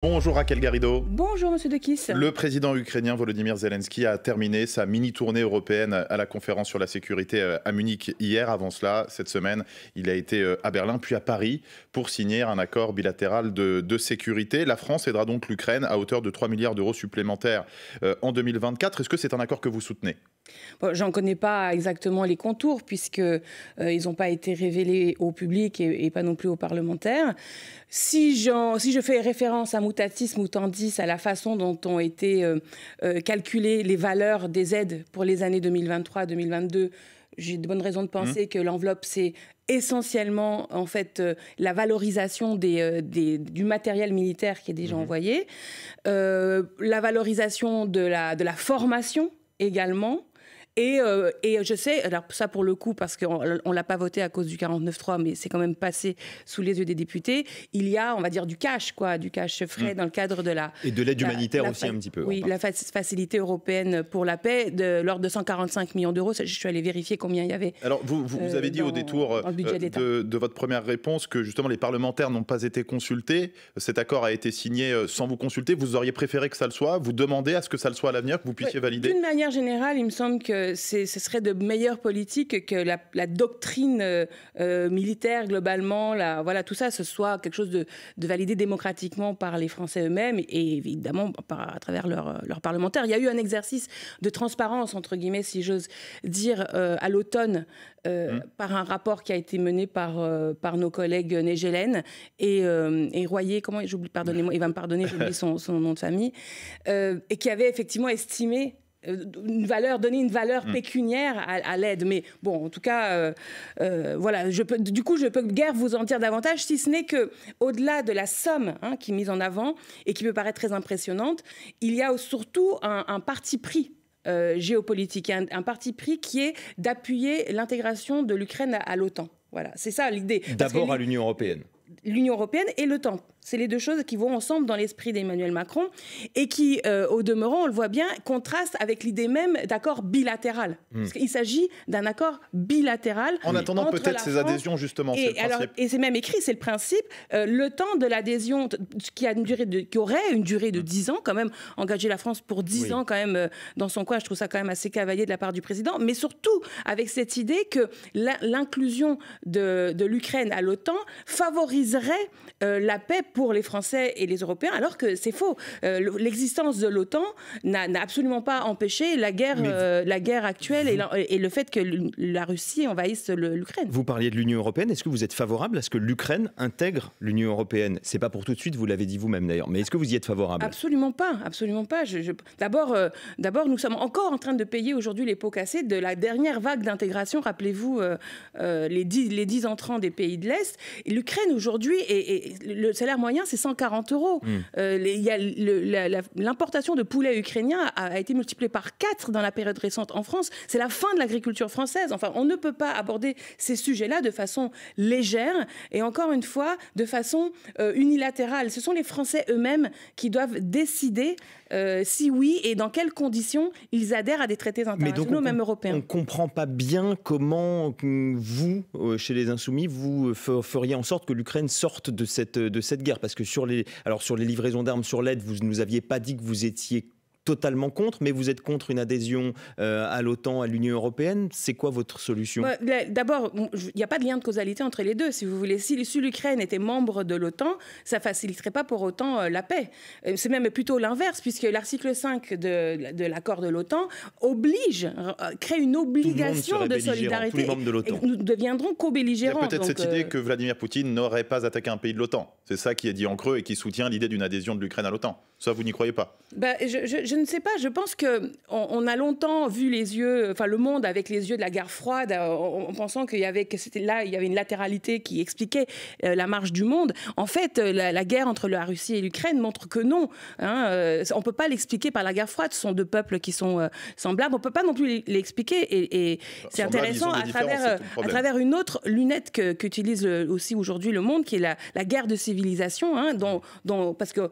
Bonjour Raquel Garrido. Bonjour Monsieur Dekis. Le président ukrainien Volodymyr Zelensky a terminé sa mini-tournée européenne à la conférence sur la sécurité à Munich hier. Avant cela, cette semaine, il a été à Berlin puis à Paris pour signer un accord bilatéral de sécurité. La France aidera donc l'Ukraine à hauteur de 3 milliards d'euros supplémentaires en 2024. Est-ce que c'est un accord que vous soutenez ? Bon, j'en connais pas exactement les contours puisque ils n'ont pas été révélés au public et pas non plus aux parlementaires. Si je fais référence à mutatis mutandis, à la façon dont ont été calculées les valeurs des aides pour les années 2023-2022, j'ai de bonnes raisons de penser que l'enveloppe, c'est essentiellement en fait la valorisation du matériel militaire qui est déjà envoyé, la valorisation de la formation également. Et je sais, alors ça pour le coup, parce qu'on ne l'a pas voté à cause du 49.3, mais c'est quand même passé sous les yeux des députés, il y a, on va dire, du cash frais dans le cadre de la... Et de l'aide humanitaire aussi un petit peu. Oui, la facilité européenne pour la paix, de l'ordre de 150 millions d'euros. Je suis allée vérifier combien il y avait. Alors, vous avez dit au détour de votre première réponse que justement les parlementaires n'ont pas été consultés. Cet accord a été signé sans vous consulter. Vous auriez préféré que ça le soit? Vous demandez à ce que ça le soit à l'avenir, que vous puissiez valider? D'une manière générale, il me semble que ce serait de meilleure politique que la doctrine militaire globalement, voilà, tout ça, ce soit quelque chose de validé démocratiquement par les Français eux-mêmes et évidemment à travers leurs parlementaires. Il y a eu un exercice de transparence, entre guillemets, si j'ose dire, à l'automne, par un rapport qui a été mené par nos collègues Negelen et Royer, pardonnez-moi, il va me pardonner, j'ai oublié son nom de famille, et qui avait effectivement estimé donner une valeur pécuniaire à l'aide. Mais bon, en tout cas, voilà, je peux guère vous en dire davantage, si ce n'est que, au-delà de la somme qui est mise en avant et qui peut paraître très impressionnante, il y a surtout un parti pris géopolitique, un parti pris qui est d'appuyer l'intégration de l'Ukraine à l'OTAN. Voilà, c'est ça l'idée. D'abord à l'Union européenne. L'Union européenne et l'OTAN. C'est les deux choses qui vont ensemble dans l'esprit d'Emmanuel Macron et qui, au demeurant, on le voit bien, contrastent avec l'idée même d'accord bilatéral. Parce qu'il s'agit d'un accord bilatéral. En attendant peut-être ces adhésions, justement, c'est le principe. Et c'est même écrit, c'est le principe. Le temps de l'adhésion, qui aurait une durée de 10 ans, quand même, engager la France pour 10 ans, quand même, dans son coin, je trouve ça quand même assez cavalier de la part du président. Mais surtout, avec cette idée que l'inclusion de l'Ukraine à l'OTAN favoriserait la paix pour les Français et les Européens, alors que c'est faux. L'existence de l'OTAN n'a absolument pas empêché la guerre actuelle et le fait que la Russie envahisse l'Ukraine. Vous parliez de l'Union européenne. Est-ce que vous êtes favorable à ce que l'Ukraine intègre l'Union européenne? C'est pas pour tout de suite, vous l'avez dit vous-même d'ailleurs, mais est-ce que vous y êtes favorable? Absolument pas, absolument pas. D'abord, nous sommes encore en train de payer aujourd'hui les pots cassés de la dernière vague d'intégration. Rappelez-vous les 10 entrants des pays de l'Est. L'Ukraine aujourd'hui, et le salaire moyen, c'est 140 euros. L'importation de poulet ukrainien a été multipliée par 4 dans la période récente en France. C'est la fin de l'agriculture française. Enfin, on ne peut pas aborder ces sujets-là de façon légère et encore une fois, de façon unilatérale. Ce sont les Français eux-mêmes qui doivent décider si oui et dans quelles conditions ils adhèrent à des traités internationaux, même européens. On ne comprend pas bien comment vous, chez les Insoumis, vous feriez en sorte que l'Ukraine sorte de cette guerre. Parce que sur les livraisons d'armes, sur l'aide, vous ne nous aviez pas dit que vous étiez totalement contre, mais vous êtes contre une adhésion à l'OTAN, à l'Union européenne. C'est quoi votre solution? D'abord, il n'y a pas de lien de causalité entre les deux. Si vous voulez, si l'Ukraine était membre de l'OTAN, ça ne faciliterait pas pour autant la paix. C'est même plutôt l'inverse, puisque l'article 5 de l'accord de l'OTAN crée une obligation de solidarité. Tous les membres de l'OTAN. Nous deviendrons co-belligérants. Il y a peut-être cette idée que Vladimir Poutine n'aurait pas attaqué un pays de l'OTAN. C'est ça qui est dit en creux et qui soutient l'idée d'une adhésion de l'Ukraine à l'OTAN. Ça, vous n'y croyez pas? Je ne sais pas. Je pense qu'on a longtemps vu le monde avec les yeux de la guerre froide, en pensant qu'il y avait une latéralité qui expliquait la marche du monde. En fait, la guerre entre la Russie et l'Ukraine montre que non. On ne peut pas l'expliquer par la guerre froide. Ce sont deux peuples qui sont semblables. On ne peut pas non plus l'expliquer. Et c'est intéressant à travers une autre lunette qu'utilise aussi aujourd'hui le monde, qui est la guerre de civilisation, parce que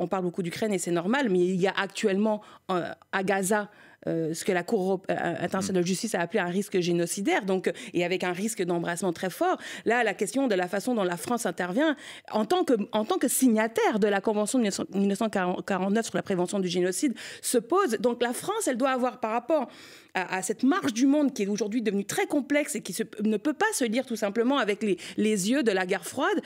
on parle beaucoup d'Ukraine et c'est normal, mais il y a actuellement à Gaza ce que la Cour internationale de justice a appelé un risque génocidaire, donc, et avec un risque d'embrassement très fort. Là, la question de la façon dont la France intervient en tant que signataire de la Convention de 1949 sur la prévention du génocide se pose. Donc la France, elle doit avoir par rapport à cette marche du monde qui est aujourd'hui devenue très complexe et qui ne peut pas se lire tout simplement avec les yeux de la guerre froide,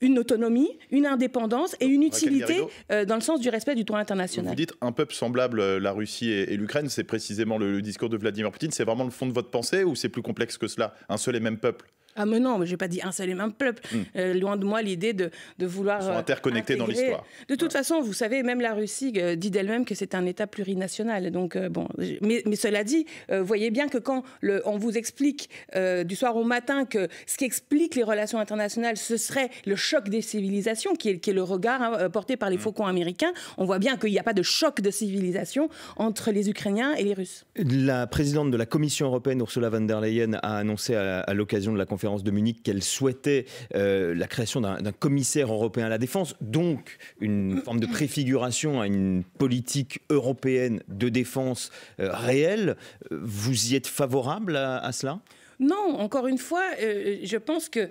une autonomie, une indépendance et une utilité dans le sens du respect du droit international. Vous dites un peuple semblable, la Russie et l'Ukraine, c'est précisément le discours de Vladimir Poutine, c'est vraiment le fond de votre pensée ou c'est plus complexe que cela, un seul et même peuple? Ah mais non, je n'ai pas dit un seul et même peuple. Loin de moi l'idée de vouloir... Ils sont interconnectés dans l'histoire. De toute façon, vous savez, même la Russie dit d'elle-même que c'est un État plurinational. Donc, bon, mais cela dit, voyez bien que quand on vous explique du soir au matin que ce qui explique les relations internationales, ce serait le choc des civilisations, qui est le regard porté par les faucons américains, on voit bien qu'il n'y a pas de choc de civilisation entre les Ukrainiens et les Russes. La présidente de la Commission européenne, Ursula von der Leyen, a annoncé à l'occasion de la conférence de Munich qu'elle souhaitait la création d'un commissaire européen à la défense, donc une forme de préfiguration à une politique européenne de défense réelle. Vous y êtes favorable à cela ? Non, encore une fois, je pense que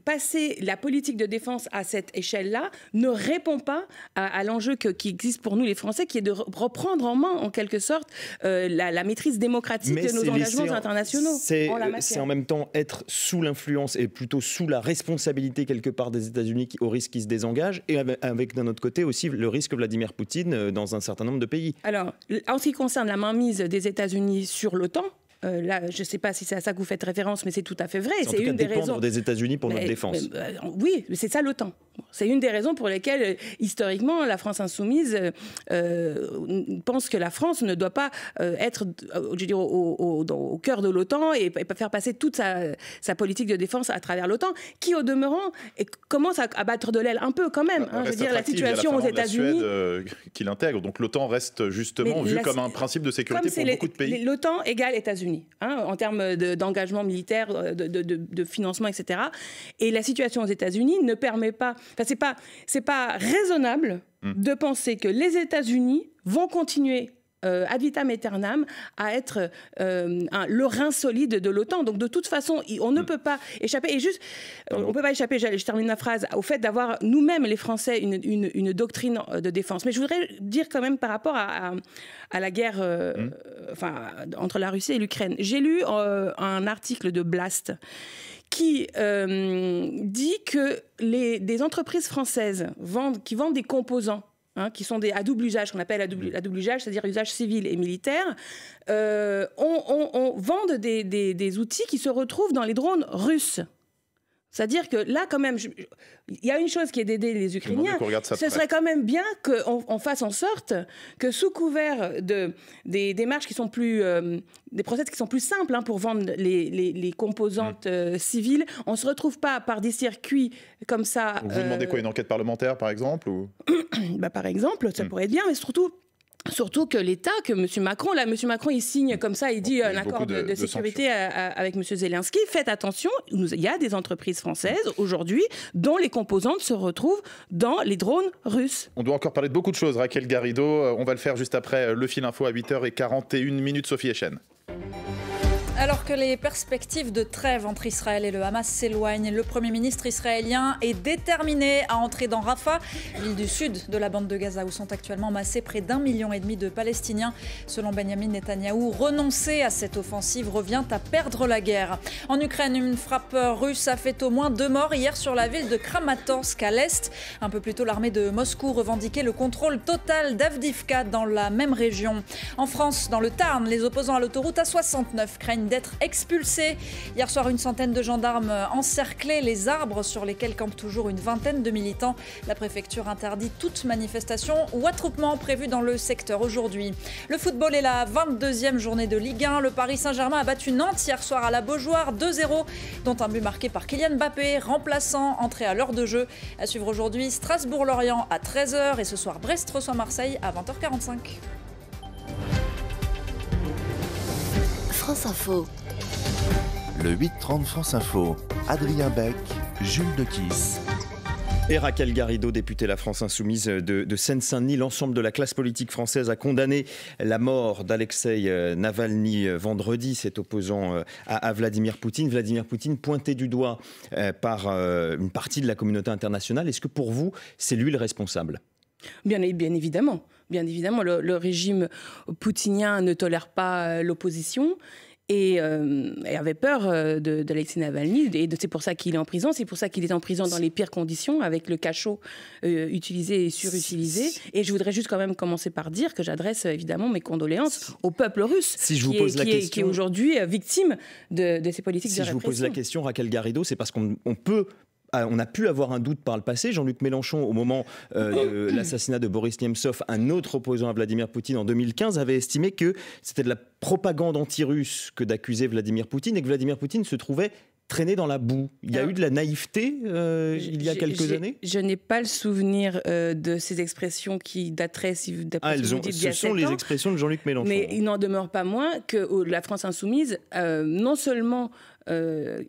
passer la politique de défense à cette échelle-là ne répond pas à l'enjeu qui existe pour nous les Français, qui est de reprendre en main, en quelque sorte, la maîtrise démocratique de nos engagements internationaux. C'est en même temps être sous l'influence et plutôt sous la responsabilité quelque part des États-Unis au risque qu'ils se désengagent, et avec d'un autre côté aussi le risque Vladimir Poutine dans un certain nombre de pays. Alors, en ce qui concerne la mainmise des États-Unis sur l'OTAN, là, je ne sais pas si c'est à ça que vous faites référence, mais c'est tout à fait vrai. C'est une des raisons des États-Unis pour notre défense. Oui, c'est ça l'OTAN. C'est une des raisons pour lesquelles, historiquement, la France insoumise pense que la France ne doit pas être, je veux dire, au cœur de l'OTAN et faire passer toute sa politique de défense à travers l'OTAN, qui, au demeurant, commence à battre de l'aile un peu quand même. Je veux dire, la situation aux États-Unis, la Suède qui l'intègre, donc l'OTAN reste justement vu comme un principe de sécurité pour beaucoup de pays. L'OTAN égale États-Unis. En termes d'engagement militaire, de financement, etc. Et la situation aux États-Unis ne permet pas... Enfin, c'est pas raisonnable de penser que les États-Unis vont continuer ad vitam aeternam à être le rein solide de l'OTAN. Donc de toute façon, on ne peut pas échapper. Et juste, on ne peut pas échapper, je termine ma phrase, au fait d'avoir nous-mêmes, les Français, une doctrine de défense. Mais je voudrais dire quand même par rapport à la guerre entre la Russie et l'Ukraine. J'ai lu un article de Blast qui dit que des entreprises françaises qui vendent des composants, qui sont à double usage, qu'on appelle à double usage, c'est-à-dire usage civil et militaire, on vend des outils qui se retrouvent dans les drones russes. C'est-à-dire que là, quand même, il y a une chose qui est d'aider les Ukrainiens. Ce serait quand même bien qu'on fasse en sorte que, sous couvert des démarches qui sont plus... des process qui sont plus simples pour vendre les composantes civiles, on ne se retrouve pas par des circuits comme ça... Vous demandez quoi, une enquête parlementaire, par exemple ou... Par exemple, ça pourrait être bien, mais surtout que l'État, que M. Macron, il signe comme ça, il dit un accord de sécurité avec M. Zelensky. Faites attention, il y a des entreprises françaises aujourd'hui dont les composantes se retrouvent dans les drones russes. On doit encore parler de beaucoup de choses, Raquel Garrido. On va le faire juste après le fil info à 8h41, Sophie Echen. Alors que les perspectives de trêve entre Israël et le Hamas s'éloignent, le Premier ministre israélien est déterminé à entrer dans Rafah, ville du sud de la bande de Gaza, où sont actuellement massés près d'1,5 million de Palestiniens. Selon Benjamin Netanyahou, renoncer à cette offensive revient à perdre la guerre. En Ukraine, une frappe russe a fait au moins 2 morts hier sur la ville de Kramatorsk à l'est. Un peu plus tôt, l'armée de Moscou revendiquait le contrôle total d'Avdivka dans la même région. En France, dans le Tarn, les opposants à l'autoroute A69 craignent d'être expulsés. Hier soir, une centaine de gendarmes encerclaient les arbres sur lesquels campent toujours une vingtaine de militants. La préfecture interdit toute manifestation ou attroupement prévu dans le secteur aujourd'hui. Le football est la 22e journée de Ligue 1. Le Paris Saint-Germain a battu Nantes hier soir à la Beaujoire 2-0, dont un but marqué par Kylian Mbappé, remplaçant, entré à l'heure de jeu. À suivre aujourd'hui, Strasbourg-Lorient à 13h et ce soir, Brest reçoit Marseille à 20h45. France Info. Le 8-30 France Info. Adrien Beck, Jules Dequisse. Et Raquel Garrido, députée La France Insoumise de Seine-Saint-Denis, l'ensemble de la classe politique française a condamné la mort d'Alexeï Navalny vendredi, cet opposant à Vladimir Poutine. Vladimir Poutine pointé du doigt par une partie de la communauté internationale. Est-ce que pour vous, c'est lui le responsable ? Bien évidemment. Bien évidemment, le régime poutinien ne tolère pas l'opposition. Et avait peur d'Alexeï Navalny, et c'est pour ça qu'il est en prison, c'est pour ça qu'il est en prison dans les pires conditions, avec le cachot utilisé et surutilisé. Et je voudrais juste quand même commencer par dire que j'adresse évidemment mes condoléances au peuple russe, qui est aujourd'hui victime de ces politiques de répression. Si je vous pose la question, Raquel Garrido, c'est parce qu'on a pu avoir un doute par le passé. Jean-Luc Mélenchon, au moment de l'assassinat de Boris Nemtsov, un autre opposant à Vladimir Poutine en 2015, avait estimé que c'était de la propagande anti-russe que d'accuser Vladimir Poutine et que Vladimir Poutine se trouvait traîné dans la boue. Il y a eu de la naïveté il y a quelques années ? Je n'ai pas le souvenir de ces expressions qui dateraient, d'après ce que vous dites, d'il y a 7 ans. Ce sont les expressions de Jean-Luc Mélenchon. Mais il n'en demeure pas moins que la France Insoumise, non seulement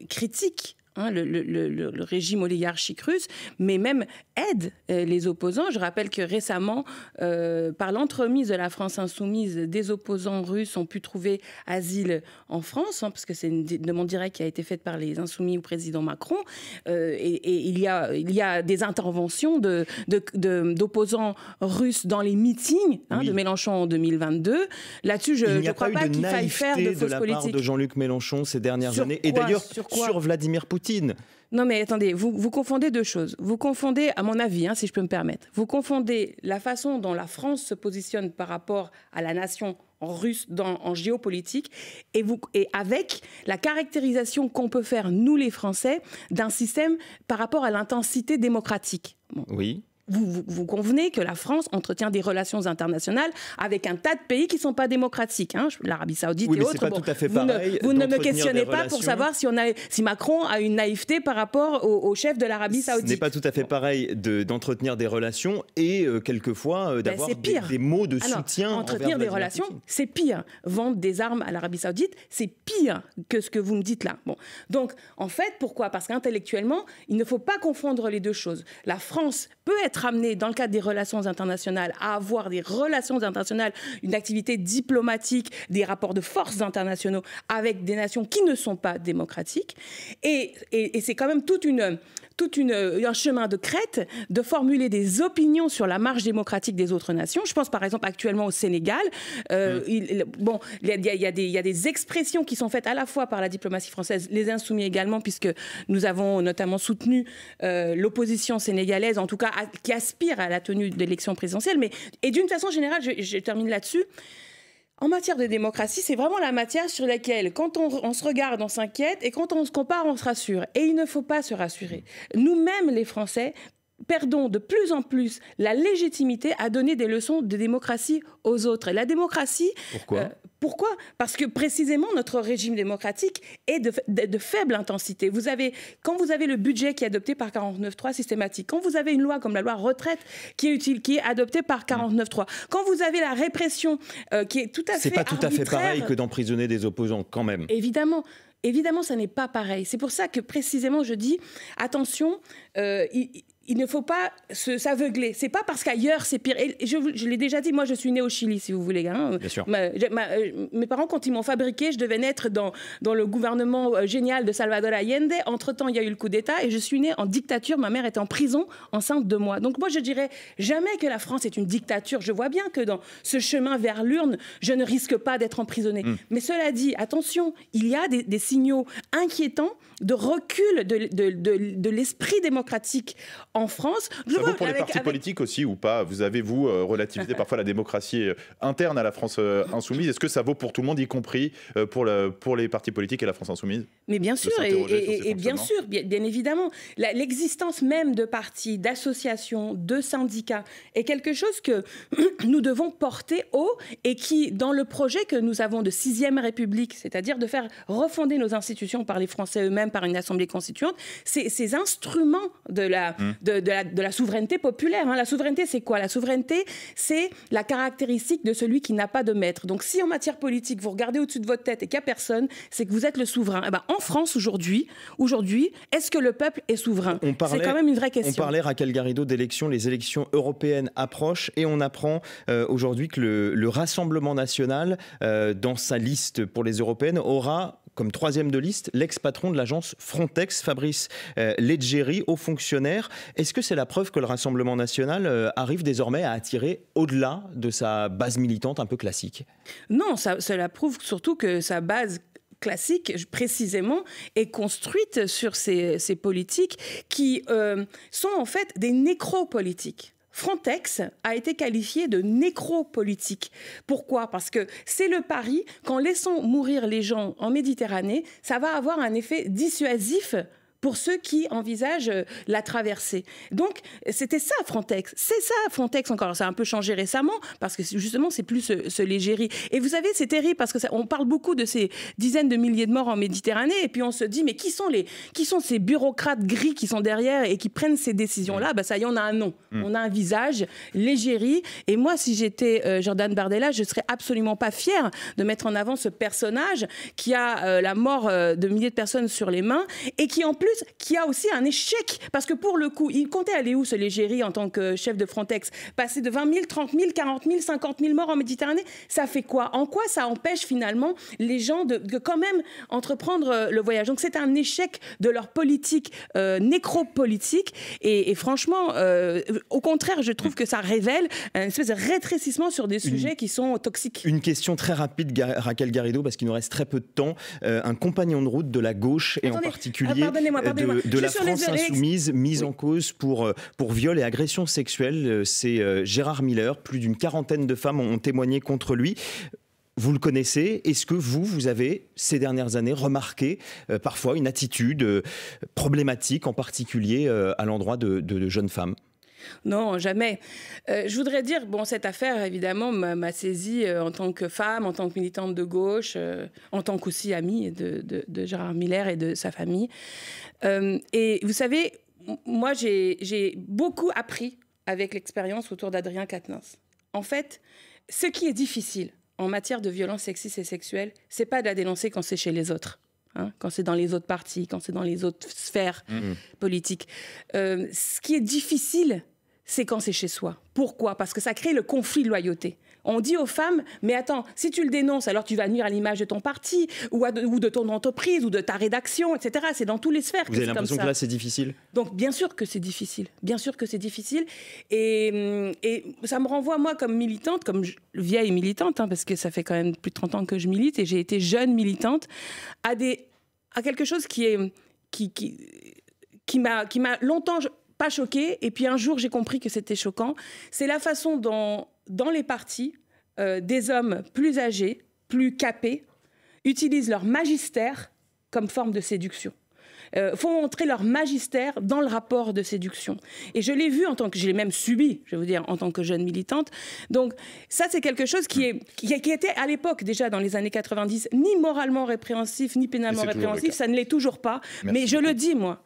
critique le régime oligarchique russe, mais même aide les opposants. Je rappelle que récemment, par l'entremise de la France Insoumise, des opposants russes ont pu trouver asile en France, parce que c'est une demande directe qui a été faite par les Insoumis au président Macron. Et il y a des interventions d'opposants russes dans les meetings de Mélenchon en 2022. Là-dessus, je ne crois pas qu'il faille faire de fausses politiques. Il n'y a pas eu de naïveté de la part de Jean-Luc Mélenchon ces dernières années. Et d'ailleurs, sur Vladimir Poutine. Non mais attendez, vous confondez deux choses. Vous confondez, à mon avis, si je peux me permettre, vous confondez la façon dont la France se positionne par rapport à la nation russe en géopolitique et avec la caractérisation qu'on peut faire, nous les Français, d'un système par rapport à l'intensité démocratique. Bon. Oui. Vous convenez que la France entretient des relations internationales avec un tas de pays qui ne sont pas démocratiques, l'Arabie Saoudite et autres. Pas tout à fait pareil vous ne me questionnez pas pour savoir si Macron a une naïveté par rapport au chef de l'Arabie Saoudite. Ce n'est pas tout à fait pareil d'entretenir des relations et quelquefois d'avoir des mots de soutien. Entretenir des relations, c'est pire. Vendre des armes à l'Arabie Saoudite, c'est pire que ce que vous me dites là. Bon. Donc, en fait, pourquoi ? Parce qu'intellectuellement, il ne faut pas confondre les deux choses. La France peut être amenée, dans le cadre des relations internationales, à avoir des relations internationales, une activité diplomatique, des rapports de force internationaux avec des nations qui ne sont pas démocratiques. Et c'est quand même un chemin de crête de formuler des opinions sur la marche démocratique des autres nations. Je pense par exemple actuellement au Sénégal. Il y a des expressions qui sont faites à la fois par la diplomatie française, les Insoumis également, puisque nous avons notamment soutenu l'opposition sénégalaise, en tout cas qui aspire à la tenue d'élections présidentielles. Et d'une façon générale, je termine là-dessus. En matière de démocratie, c'est vraiment la matière sur laquelle, quand on se regarde, on s'inquiète, et quand on se compare, on se rassure. Et il ne faut pas se rassurer. Nous-mêmes, les Français, perdons de plus en plus la légitimité à donner des leçons de démocratie aux autres. Et la démocratie... Pourquoi ? Parce que précisément notre régime démocratique est de faible intensité. Quand vous avez le budget qui est adopté par 49.3 systématique, quand vous avez une loi comme la loi retraite qui est adoptée par 49.3, quand vous avez la répression qui est tout à fait arbitraire... C'est pas tout à fait pareil que d'emprisonner des opposants quand même. Évidemment, ça n'est pas pareil. C'est pour ça que précisément je dis attention. Il ne faut pas s'aveugler. C'est pas parce qu'ailleurs c'est pire. Et je l'ai déjà dit, moi je suis née au Chili, si vous voulez. Bien sûr. Mes parents, quand ils m'ont fabriqué, je devais naître dans le gouvernement génial de Salvador Allende. Entre-temps, il y a eu le coup d'État et je suis née en dictature. Ma mère était en prison, enceinte de moi. Donc moi, je dirais jamais que la France est une dictature. Je vois bien que dans ce chemin vers l'urne, je ne risque pas d'être emprisonnée. Mais cela dit, attention, il y a des signaux inquiétants de recul de l'esprit démocratique en France. Ça vaut pour les partis politiques aussi ou pas ? Vous avez, relativisé parfois la démocratie interne à la France Insoumise. Est-ce que ça vaut pour tout le monde, y compris pour les partis politiques et la France Insoumise ? Mais bien sûr, et bien sûr, bien évidemment. L'existence même de partis, d'associations, de syndicats est quelque chose que nous devons porter haut et qui, dans le projet que nous avons de 6e République, c'est-à-dire de faire refonder nos institutions par les Français eux-mêmes, par une assemblée constituante, ces instruments de de la souveraineté populaire. Hein. La souveraineté, c'est quoi? La souveraineté, c'est la caractéristique de celui qui n'a pas de maître. Donc si en matière politique, vous regardez au-dessus de votre tête et qu'il n'y a personne, c'est que vous êtes le souverain. Eh ben, en France, aujourd'hui, est-ce que le peuple est souverain? C'est quand même une vraie question. On parlait, Raquel Garrido, d'élections. Les élections européennes approchent et on apprend aujourd'hui que le Rassemblement national, dans sa liste pour les européennes, aura comme troisième de liste l'ex-patron de l'agence Frontex, Fabrice Leggeri, haut fonctionnaire. Est-ce que c'est la preuve que le Rassemblement national arrive désormais à attirer au-delà de sa base militante un peu classique? Non, cela prouve surtout que sa base classique, précisément, est construite sur ces politiques qui sont en fait des nécropolitiques. Frontex a été qualifié de nécropolitique. Pourquoi? Parce que c'est le pari qu'en laissant mourir les gens en Méditerranée, ça va avoir un effet dissuasif pour ceux qui envisagent la traversée. Donc, c'était ça Frontex. C'est ça Frontex encore. Ça a un peu changé récemment parce que justement, c'est plus ce légérie. Et vous savez, c'est terrible parce que on parle beaucoup de ces dizaines de milliers de morts en Méditerranée et puis on se dit, mais qui sont ces bureaucrates gris qui sont derrière et qui prennent ces décisions-là? Ben, ça y est, on a un nom. On a un visage, l'égérie. Et moi, si j'étais Jordan Bardella, je serais absolument pas fière de mettre en avant ce personnage qui a la mort de milliers de personnes sur les mains et qui, en plus, qui a aussi un échec, parce que pour le coup, il comptait aller où ce Leggeri en tant que chef de Frontex? Passer de 20 000, 30 000, 40 000, 50 000 morts en Méditerranée, ça fait quoi? En quoi ça empêche finalement les gens de quand même entreprendre le voyage? Donc c'est un échec de leur politique nécropolitique et franchement, au contraire, je trouve que ça révèle une espèce de rétrécissement sur des sujets qui sont toxiques. Une question très rapide, Raquel Garrido, parce qu'il nous reste très peu de temps. Un compagnon de route de la gauche et en particulier de la France insoumise, mise en cause pour viol et agression sexuelle. C'est Gérard Miller. Plus d'une quarantaine de femmes ont témoigné contre lui. Vous le connaissez. Est-ce que vous avez, ces dernières années, remarqué parfois une attitude problématique, en particulier à l'endroit de jeunes femmes? Non, jamais. Je voudrais dire, cette affaire, évidemment, m'a saisie en tant que femme, en tant que militante de gauche, en tant qu'aussi amie de Gérard Miller et de sa famille. Et vous savez, moi, j'ai beaucoup appris avec l'expérience autour d'Adrien Quatennens. En fait, ce qui est difficile en matière de violence sexiste et sexuelle, c'est pas de la dénoncer quand c'est chez les autres. Quand c'est dans les autres partis, quand c'est dans les autres sphères politiques. Ce qui est difficile, c'est quand c'est chez soi. Pourquoi? Parce que ça crée le conflit de loyauté. On dit aux femmes, mais attends, si tu le dénonces, alors tu vas nuire à l'image de ton parti, ou de ton entreprise, ou de ta rédaction, etc. C'est dans toutes les sphères. Vous avez l'impression que là, c'est difficile? Donc, bien sûr que c'est difficile. Bien sûr que c'est difficile. Et ça me renvoie, moi, comme militante, comme vieille militante, parce que ça fait quand même plus de 30 ans que je milite, et j'ai été jeune militante, à quelque chose qui m'a longtemps pas choquée, et puis un jour j'ai compris que c'était choquant. C'est la façon dont, dans les partis, des hommes plus âgés, plus capés, utilisent leur magistère comme forme de séduction. Font entrer leur magistère dans le rapport de séduction. Et je l'ai vu je l'ai même subi, je vais vous dire, en tant que jeune militante. Donc ça, c'est quelque chose qui était à l'époque, déjà dans les années 90, ni moralement répréhensif, ni pénalement répréhensif. Ça ne l'est toujours pas. Merci mais je beaucoup. le dis, moi.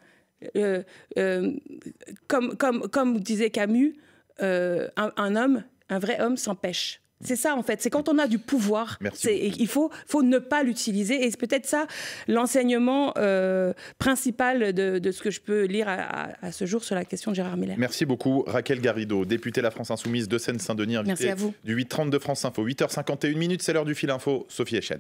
Comme disait Camus, un vrai homme s'empêche. C'est ça, en fait. C'est quand on a du pouvoir, il faut ne pas l'utiliser. Et c'est peut-être ça l'enseignement principal de ce que je peux lire à ce jour sur la question de Gérard Miller. Merci beaucoup, Raquel Garrido, députée La France Insoumise de Seine-Saint-Denis, invitée du 8h30 de France Info. 8h51, c'est l'heure du fil info. Sophie Echen.